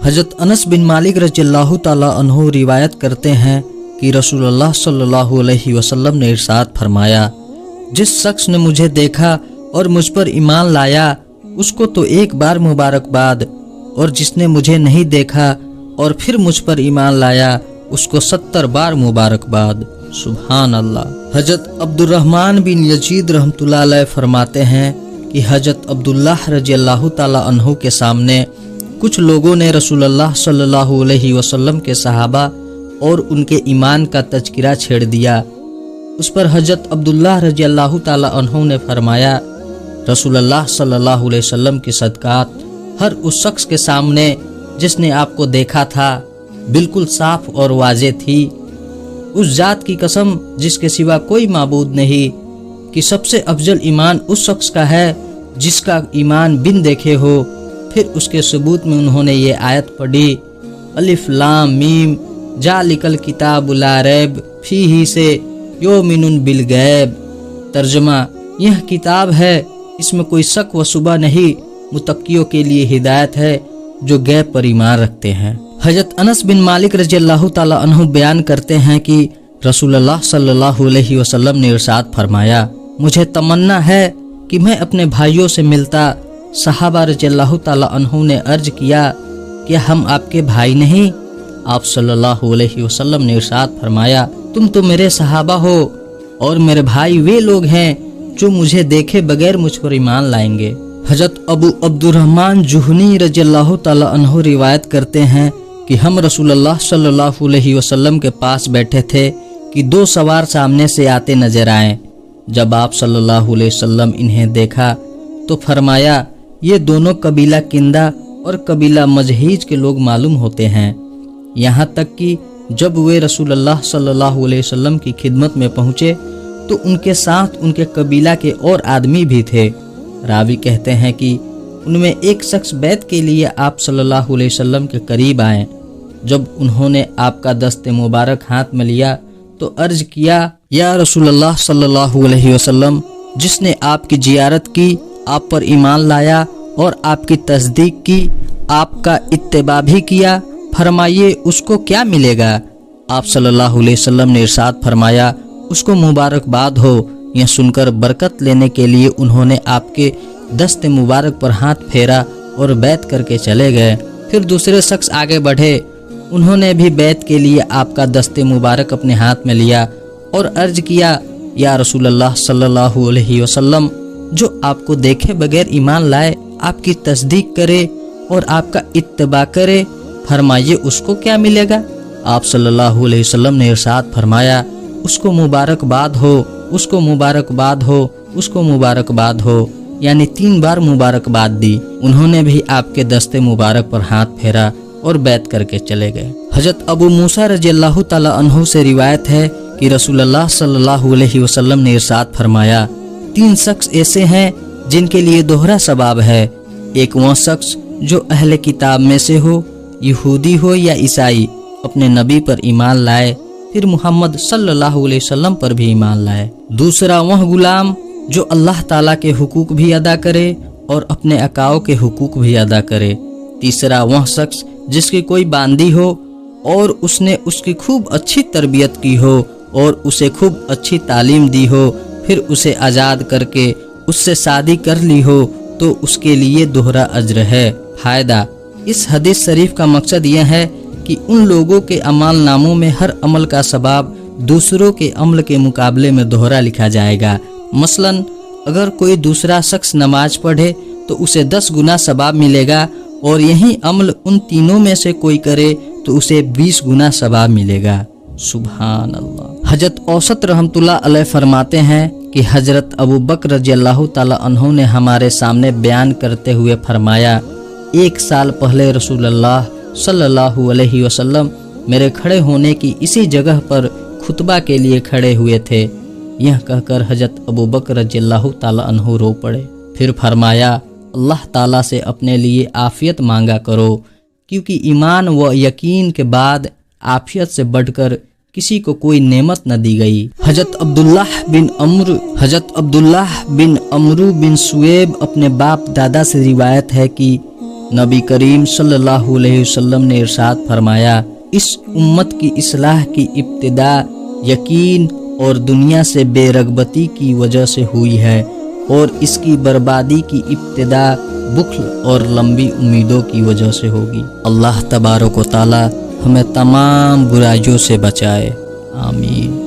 हजरत अनस बिन मालिक रज़ियल्लाहु ताला अन्हु रिवायत करते हैं कि रसूलुल्लाह सल्लल्लाहु अलैहि वसल्लम ने इरशाद फरमाया, जिस शख्स ने मुझे देखा और मुझ पर ईमान लाया उसको तो एक बार मुबारकबाद, और जिसने मुझे नहीं देखा और फिर मुझ पर ईमान लाया उसको 70 बार मुबारकबाद। सुभान अल्लाह। हजरत अब्दुर्रहमान बिन यजीद रहमतुल्लाह अलैह फरमाते हैं कि हजरत अब्दुल्लाह रज़ियल्लाहु ताला अन्हु के सामने कुछ लोगों ने रसूलुल्लाह सल्लल्लाहु अलैहि वसल्लम के सहाबा और उनके ईमान का तज़किरा छेड़ दिया। उस पर हजरत अब्दुल्लाह रज़ियल्लाहु ताला अन्हु ने फरमाया, रसूलुल्लाह सल्लल्लाहु अलैहि वसल्लम की सदकात हर उस शख्स के सामने जिसने आपको देखा था बिल्कुल साफ और वाज़े थी। उस जात की कसम जिसके सिवा कोई माबूद नहीं कि सबसे अफजल ईमान उस शख्स का है जिसका ईमान बिन देखे हो। फिर उसके सबूत में उन्होंने ये आयत पढ़ी, अलिफ लाम मीम जालिकल किताबु ला रैब फीही से योमिनुन बिल गैब। तर्जुमा, यह किताब है, इसमें कोई शक व शुबा नहीं, मुत्तकियों के लिए हिदायत है जो गैब पर ईमान रखते हैं। हजरत अनस बिन मालिक रज़ियल्लाहु ताला अन्हु बयान करते हैं कि रसूलुल्लाह सल्लल्लाहु अलैहि वसल्लम ने इरशाद फरमाया, मुझे तमन्ना है कि मैं अपने भाइयों से मिलता। सहाबा रज़ियल्लाहु ताला अन्हु ने अर्ज किया, क्या हम आपके भाई नहीं? आप सल्लल्लाहु अलैहि वसल्लम ने इरशाद फरमाया, तुम तो मेरे सहाबा हो और मेरे भाई वे लोग हैं जो मुझे देखे बगैर मुझ पर ईमान लाएंगे। हजरत अबू अब्दुर्रहमान जुहनी रज़ियल्लाहु ताला अन्हु रिवायत करते हैं कि हम रसूलुल्लाह सल्लल्लाहु अलैहि वसल्लम के पास बैठे थे कि दो सवार सामने से आते नजर आए। जब आप सल्लल्लाहु अलैहि वसल्लम इन्हें देखा तो फरमाया, ये दोनों कबीला किंदा और कबीला मजहीज के लोग मालूम होते हैं। यहाँ तक कि जब वे रसूलुल्लाह सल्लल्लाहु अलैहि वसल्लम की खिदमत में पहुँचे तो उनके साथ उनके कबीला के और आदमी भी थे। रावी कहते हैं कि उनमें एक शख्स बैत के लिए आप सल्लल्लाहु अलैहि वसल्लम के करीब आए। जब उन्होंने आपका दस्ते मुबारक हाथ में लिया तो अर्ज किया, या रसूलुल्लाह सल्लल्लाहु अलैहि वसल्लम, जिसने आपकी जियारत की, आप पर ईमान लाया और आपकी तस्दीक की, आपका इत्तिबा भी किया, फरमाइए उसको क्या मिलेगा? आप सल्लल्लाहु अलैहि वसल्लम ने इरशाद फरमाया, उसको मुबारकबाद हो। यह सुनकर बरकत लेने के लिए उन्होंने आपके दस्ते मुबारक पर हाथ फेरा और बैत करके चले गए। फिर दूसरे शख्स आगे बढ़े, उन्होंने भी बैत के लिए आपका दस्ते मुबारक अपने हाथ में लिया और अर्ज किया, या रसूलुल्लाह सल्लल्लाहु अलैहि वसल्लम, जो आपको देखे बगैर ईमान लाए, आपकी तस्दीक करे और आपका इत्तिबा करे, फरमाइए उसको क्या मिलेगा? आप सल्लल्लाहु अलैहि वसल्लम ने इरशाद फरमाया, उसको मुबारकबाद हो, उसको मुबारकबाद हो, उसको मुबारकबाद हो, यानी 3 बार मुबारकबाद दी। उन्होंने भी आपके दस्ते मुबारक पर हाथ फेरा और बैत करके चले गए। हजरत अबू मूसा रज़ियल्लाहु ताला अन्हु से रिवायत है कि रसूलुल्लाह सल्लल्लाहु अलैहि वसल्लम ने इरशाद फरमाया, 3 शख्स ऐसे हैं जिनके लिए दोहरा सवाब है। एक वह शख्स जो अहले किताब में से हो, यहूदी हो या ईसाई, अपने नबी पर ईमान लाए, फिर मोहम्मद सल्लल्लाहु अलैहि वसल्लम पर भी ईमान लाए। दूसरा वह गुलाम जो अल्लाह ताला के हुकूक भी अदा करे और अपने अकाओ के हुकूक भी अदा करे। तीसरा वह शख्स जिसकी कोई बांदी हो और उसने उसकी खूब अच्छी तरबियत की हो और उसे खूब अच्छी तालीम दी हो, फिर उसे आज़ाद करके उससे शादी कर ली हो, तो उसके लिए दोहरा अज्र है। फायदा, इस हदीस शरीफ का मकसद यह है कि उन लोगों के अमाल नामों में हर अमल का सवाब दूसरों के अमल के मुकाबले में दोहरा लिखा जाएगा। मसलन अगर कोई दूसरा शख्स नमाज पढ़े तो उसे 10 गुना सवाब मिलेगा, और यही अमल उन तीनों में से कोई करे तो उसे 20 गुना सवाब मिलेगा। सुभान अल्लाह। हजरत औसत रहमतुल्लाह अलैह फरमाते हैं कि हजरत अबू बकर रज़ियल्लाहु ताला अन्हु ने हमारे सामने बयान करते हुए फरमाया, 1 साल पहले रसूलुल्लाह सल्लल्लाहु अलैहि वसल्लम मेरे खड़े होने की इसी जगह पर खुतबा के लिए खड़े हुए थे। यह कहकर हजरत अबू बकर रज़ियल्लाहु ताला अन्हु रो पड़े। फिर फरमाया, अल्लाह ताला से अपने लिए आफियत मांगा करो, क्योंकि ईमान व यकीन के बाद आफियत से बढ़कर किसी को कोई नेमत न दी गई। हजरत अब्दुल्लाह बिन अमरू बिन सुएब अपने बाप दादा से रिवायत है कि نبی کریم صلی اللہ علیہ وسلم نے ارشاد فرمایا، اس امت کی اصلاح کی ابتدا یقین اور دنیا سے بے رغبتی کی وجہ سے ہوئی ہے، اور اس کی بربادی کی ابتدا بخل اور لمبی امیدوں کی وجہ سے ہوگی۔ اللہ تبارک و تعالی ہمیں تمام برائیوں سے بچائے، آمین۔